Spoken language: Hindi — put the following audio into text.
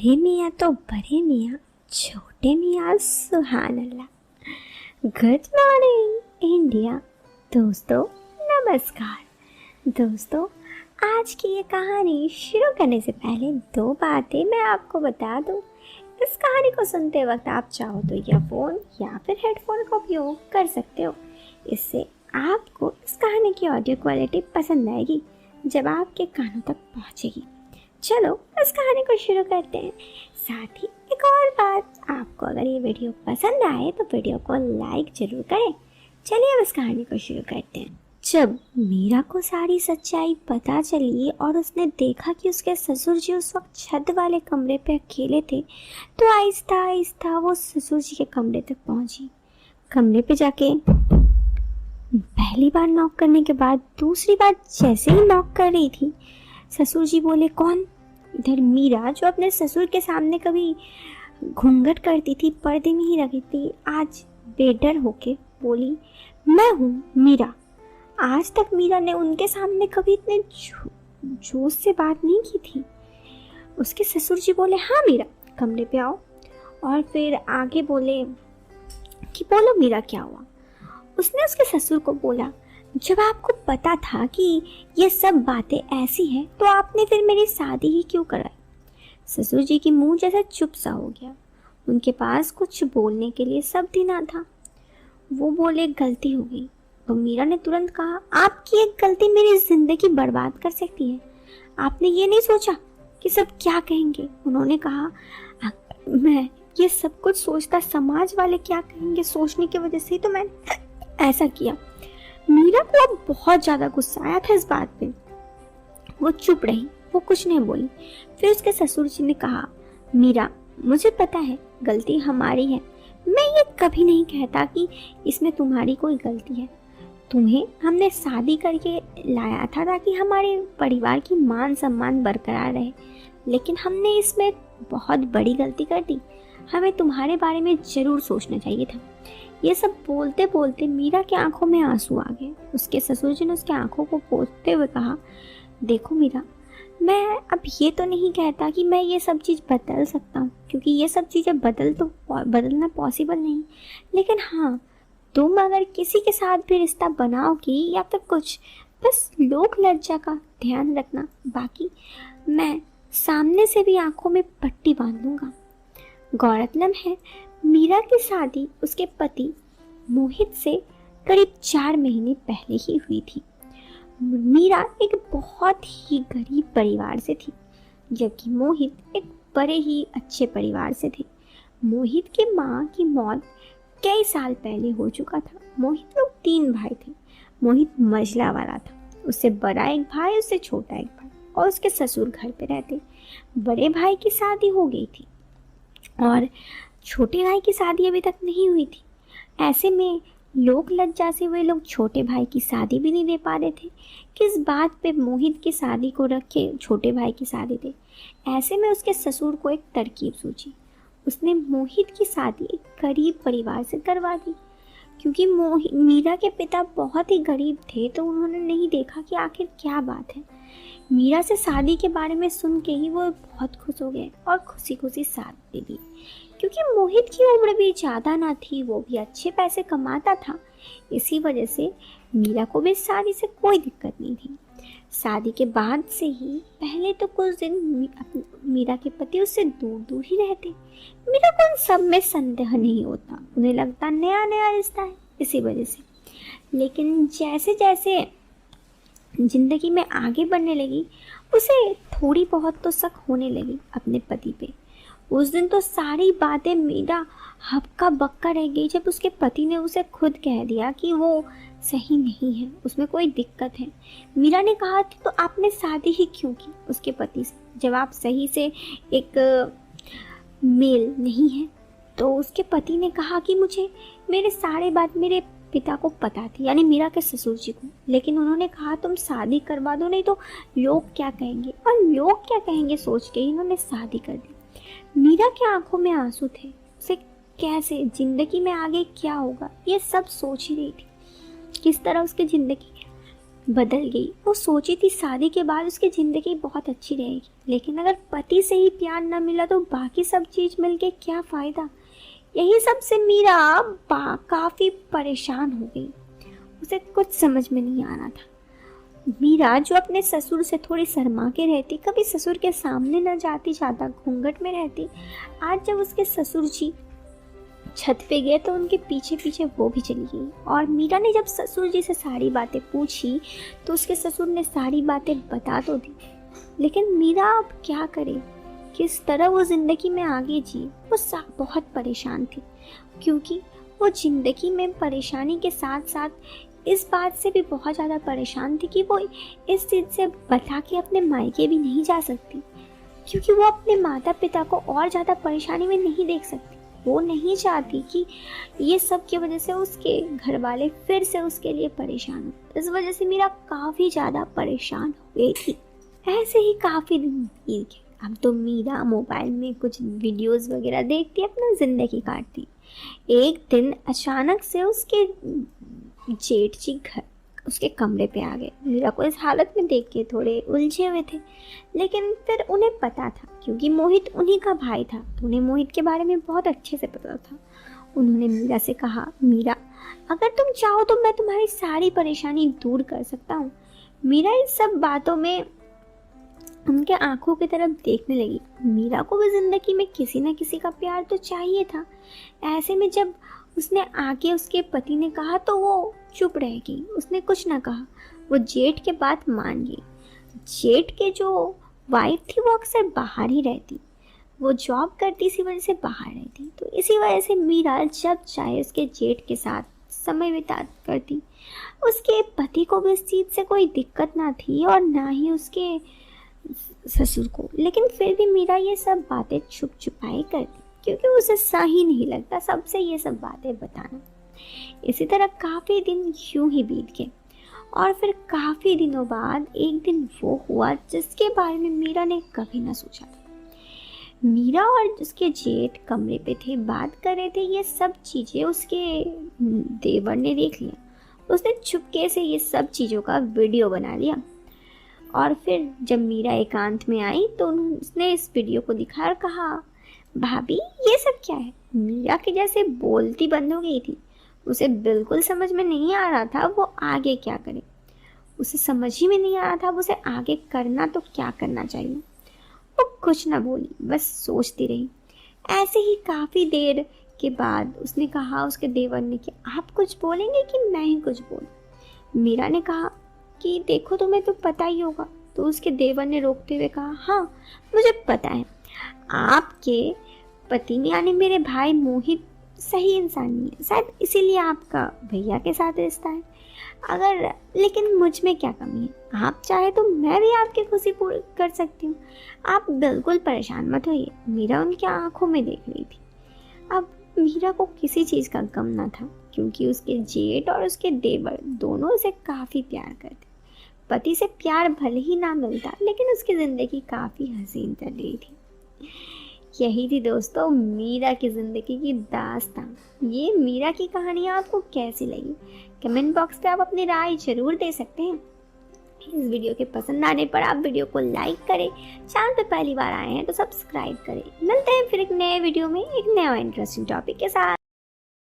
बड़े मियाँ तो बड़े मियाँ, छोटे मियाँ सुभान अल्लाह। Good morning India. दोस्तों नमस्कार। दोस्तों, आज की ये कहानी शुरू करने से पहले दो बातें मैं आपको बता दूं। इस कहानी को सुनते वक्त आप चाहो तो ईयरफोन या फिर हेडफोन का उपयोग कर सकते हो। इससे आपको इस कहानी की ऑडियो क्वालिटी पसंद आएगी जब आपके कानों तक पहुंचेगी। चलो इस कहानी को शुरू करते हैं। साथ ही एक और बात, आपको अगर ये वीडियो पसंद आए तो वीडियो को लाइक जरूर करें। चलिए अब इस कहानी को शुरू करते हैं। जब मीरा को सारी सच्चाई पता चली और उसने देखा कि उसके ससुर जी उस वक्त छत वाले कमरे पे अकेले थे, तो आहिस्ता आहिस्ता वो ससुर जी के कमरे तक पहुंची। कमरे पे जाके पहली बार नॉक करने के बाद दूसरी बार जैसे ही नॉक कर रही थी, ससुर जी बोले, कौन? इधर मीरा, जो अपने ससुर के सामने कभी घूंघट करती थी, पर्दे में ही रखी थी, आज बेडर होके बोली, मैं हूँ मीरा। आज तक मीरा ने उनके सामने कभी इतने जोश से बात नहीं की थी। उसके ससुर जी बोले, हाँ मीरा, कमरे पे आओ। और फिर आगे बोले कि बोलो मीरा, क्या हुआ? उसने उसके ससुर को बोला, जब आपको पता था कि ये सब बातें ऐसी हैं, तो आपने फिर मेरी शादी ही क्यों कराई? ससुर जी की मुंह जैसा चुप सा हो गया। उनके पास कुछ बोलने के लिए शब्द ही ना था। वो बोले, गलती हो गई। तो मीरा ने तुरंत कहा, आपकी एक गलती मेरी जिंदगी बर्बाद कर सकती है। आपने ये नहीं सोचा कि सब क्या कहेंगे? उन्होंने कहा, मैं ये सब कुछ सोचता समाज वाले क्या कहेंगे सोचने की वजह से ही तो मैंने ऐसा किया। मीरा को अब बहुत ज्यादा गुस्सा आया था इस बात पे। वो चुप रही, वो कुछ नहीं बोली। फिर उसके ससुर जी ने कहा, मीरा, मुझे पता है गलती हमारी है। मैं ये कभी नहीं कहता कि इसमें तुम्हारी कोई गलती है। तुम्हें हमने शादी करके लाया था ताकि हमारे परिवार की मान सम्मान बरकरार रहे, लेकिन हमने इसमें बहुत बड़ी गलती कर दी। हमें तुम्हारे बारे में जरूर सोचना चाहिए था। ये सब बोलते बोलते मीरा की आंखों में आंसू आ गए। उसके ससुर जी ने उसके आंखों को पोंछते हुए कहा, देखो मीरा, मैं अब ये तो नहीं कहता कि मैं ये सब चीज़ बदल सकता हूँ, क्योंकि ये सब चीज़ें बदलना पॉसिबल नहीं। लेकिन हाँ, तुम अगर किसी के साथ भी रिश्ता बनाओगी या फिर कुछ, बस लोक लज्जा का ध्यान रखना। बाकी मैं सामने से भी आंखों में पट्टी बांध दूंगा। गौरतलब है, मीरा की शादी उसके पति मोहित से करीब 4 महीने पहले ही हुई थी। मीरा एक बहुत ही गरीब परिवार से थी, जबकि मोहित एक बड़े ही अच्छे परिवार से थे। मोहित की माँ की मौत कई साल पहले हो चुका था। मोहित लोग 3 भाई थे। मोहित मझला वाला था। उससे बड़ा एक भाई, उससे छोटा एक भाई, और उसके ससुर घर पे रहते। बड़े भाई की शादी हो गई थी और छोटे भाई की शादी अभी तक नहीं हुई थी। ऐसे में लोक लज्जा से वे लोग छोटे भाई की शादी भी नहीं दे पा रहे थे। किस बात पे मोहित की शादी को रख के छोटे भाई की शादी दे? ऐसे में उसके ससुर को एक तरकीब सूझी। उसने मोहित की शादी एक गरीब परिवार से करवा दी। क्योंकि मीरा के पिता बहुत ही गरीब थे, तो उन्होंने नहीं देखा कि आखिर क्या बात है। मीरा से शादी के बारे में सुन के ही वो बहुत खुश हो गए और खुशी खुशी साथ दे दी। क्योंकि मोहित की उम्र भी ज़्यादा ना थी, वो भी अच्छे पैसे कमाता था। इसी वजह से मीरा को भी शादी से कोई दिक्कत नहीं थी। शादी के बाद से ही पहले तो कुछ दिन मीरा के पति उससे दूर दूर ही रहते। मीरा को उन सब में संदेह नहीं होता, उन्हें लगता नया नया रिश्ता है, इसी वजह से। लेकिन जैसे जैसे जिंदगी में आगे बढ़ने लगी, उसे थोड़ी बहुत तो शक होने लगी अपने पति पे। उस दिन तो सारी बातें मीरा हक्का बक्का रह गई जब उसके पति ने उसे खुद कह दिया कि वो सही नहीं है, उसमें कोई दिक्कत है। मीरा ने कहा, तो आपने शादी ही क्यों की उसके पति से, जब आप सही से एक मेल नहीं है? तो उसके पति ने कहा कि मुझे मेरे सारे बात मेरे पिता को पता थी, यानी मीरा के ससुर जी को। लेकिन उन्होंने कहा, तुम शादी करवा दो, नहीं तो लोग क्या कहेंगे। और लोग क्या कहेंगे सोच के इन्होंने शादी कर दी। मीरा की आंखों में आंसू थे। उसे कैसे जिंदगी में आगे क्या होगा ये सब सोच ही रही थी। किस तरह उसकी जिंदगी बदल गई। वो सोची थी शादी के बाद उसकी ज़िंदगी बहुत अच्छी रहेगी, लेकिन अगर पति से ही प्यार न मिला तो बाकी सब चीज़ मिल के क्या फ़ायदा। यही सब से मीरा काफ़ी परेशान हो गई। उसे कुछ समझ में नहीं आ रहा था। मीरा जो अपने ससुर से थोड़ी शर्मा के रहती, कभी ससुर के सामने न जाती, ज़्यादा घूंघट में रहती, आज जब उसके ससुर जी छत पे गए तो उनके पीछे पीछे वो भी चली गई। और मीरा ने जब ससुर जी से सारी बातें पूछी तो उसके ससुर ने सारी बातें बता तो दी, लेकिन मीरा अब क्या करे, किस तरह वो ज़िंदगी में आगे जी। वो बहुत परेशान थी, क्योंकि वो ज़िंदगी में परेशानी के साथ साथ इस बात से भी बहुत ज़्यादा परेशान थी कि वो इस चीज़ से बता के अपने मायके भी नहीं जा सकती, क्योंकि वो अपने माता पिता को और ज़्यादा परेशानी में नहीं देख सकती। वो नहीं चाहती कि ये सब की वजह से उसके घर वाले फिर से उसके लिए परेशान हो। इस वजह से मीरा काफ़ी ज़्यादा परेशान हो गई थी। ऐसे ही काफ़ी दिन बीत गए। अब तो मीरा मोबाइल में कुछ वीडियोस वगैरह देखती, अपना ज़िंदगी काटती। एक दिन अचानक से उसके जेठ जी घर उसके कमरे पे आ गए। मीरा को इस हालत में देख के थोड़े उलझे हुए थे, लेकिन फिर उन्हें पता था, क्योंकि मोहित उन्हीं का भाई था, तो उन्हें मोहित के बारे में बहुत अच्छे से पता था। उन्होंने मीरा से कहा, मीरा अगर तुम चाहो तो मैं तुम्हारी सारी परेशानी दूर कर सकता हूँ। मीरा इस सब बातों में उनके आंखों की तरफ देखने लगी। मीरा को भी जिंदगी में किसी न किसी का प्यार तो चाहिए था। ऐसे में जब उसने आगे उसके पति ने कहा तो वो चुप रह गई, उसने कुछ ना कहा। वो जेठ के बात मान गई। जेठ के जो वाइफ थी वो अक्सर बाहर ही रहती, वो जॉब करती, इसी वजह से बाहर रहती। तो इसी वजह से मीरा जब चाहे उसके जेठ के साथ समय बिता करती। उसके पति को भी इस चीज़ से कोई दिक्कत ना थी और ना ही उसके ससुर को, लेकिन फिर भी मीरा ये सब बातें छुप छुपाई करती, क्योंकि उसे सही नहीं लगता सबसे ये सब बातें बताना। इसी तरह काफ़ी दिन यूं ही बीत गए और फिर काफ़ी दिनों बाद एक दिन वो हुआ जिसके बारे में मीरा ने कभी ना सोचा था। मीरा और उसके जेठ कमरे पे थे, बात कर रहे थे। ये सब चीज़ें उसके देवर ने देख लिया। उसने चुपके से ये सब चीज़ों का वीडियो बना लिया और फिर जब मीरा एकांत में आई तो उसने इस वीडियो को दिखाया और कहा, भाभी ये सब क्या है। मीरा के जैसे बोलती बंद हो गई थी। उसे बिल्कुल समझ में नहीं आ रहा था वो आगे क्या करे। उसे समझ ही में नहीं आ रहा था उसे आगे करना तो क्या करना चाहिए। वो कुछ ना बोली, बस सोचती रही। ऐसे ही काफ़ी देर के बाद उसने कहा, उसके देवर ने, कि आप कुछ बोलेंगे कि मैं ही कुछ बोलूं। मीरा ने कहा कि देखो तुम्हें तो पता ही होगा। तो उसके देवर ने रोकते हुए कहा, हाँ मुझे पता है, आपके पति में यानी मेरे भाई मोहित सही इंसान नहीं है, शायद इसीलिए आपका भैया के साथ रिश्ता है। अगर लेकिन मुझ में क्या कमी है, आप चाहे तो मैं भी आपकी खुशी पूरी कर सकती हूँ। आप बिल्कुल परेशान मत होइए। मीरा उनकी आंखों में देख रही थी। अब मीरा को किसी चीज़ का गम ना था, क्योंकि उसके जेठ और उसके देवर दोनों उसे काफ़ी प्यार करते। पति से प्यार भले ही ना मिलता, लेकिन उसकी ज़िंदगी काफ़ी हसीन चल रही थी। यही थी दोस्तों मीरा की ज़िंदगी की दास्तान। ये मीरा की कहानियाँ आपको कैसी लगी, कमेंट बॉक्स पे आप अपनी राय जरूर दे सकते हैं। इस वीडियो के पसंद आने पर आप वीडियो को लाइक करें, चैनल पे पहली बार आए हैं तो सब्सक्राइब करें। मिलते हैं फिर एक नए वीडियो में एक नया इंटरेस्टिंग टॉपिक के साथ।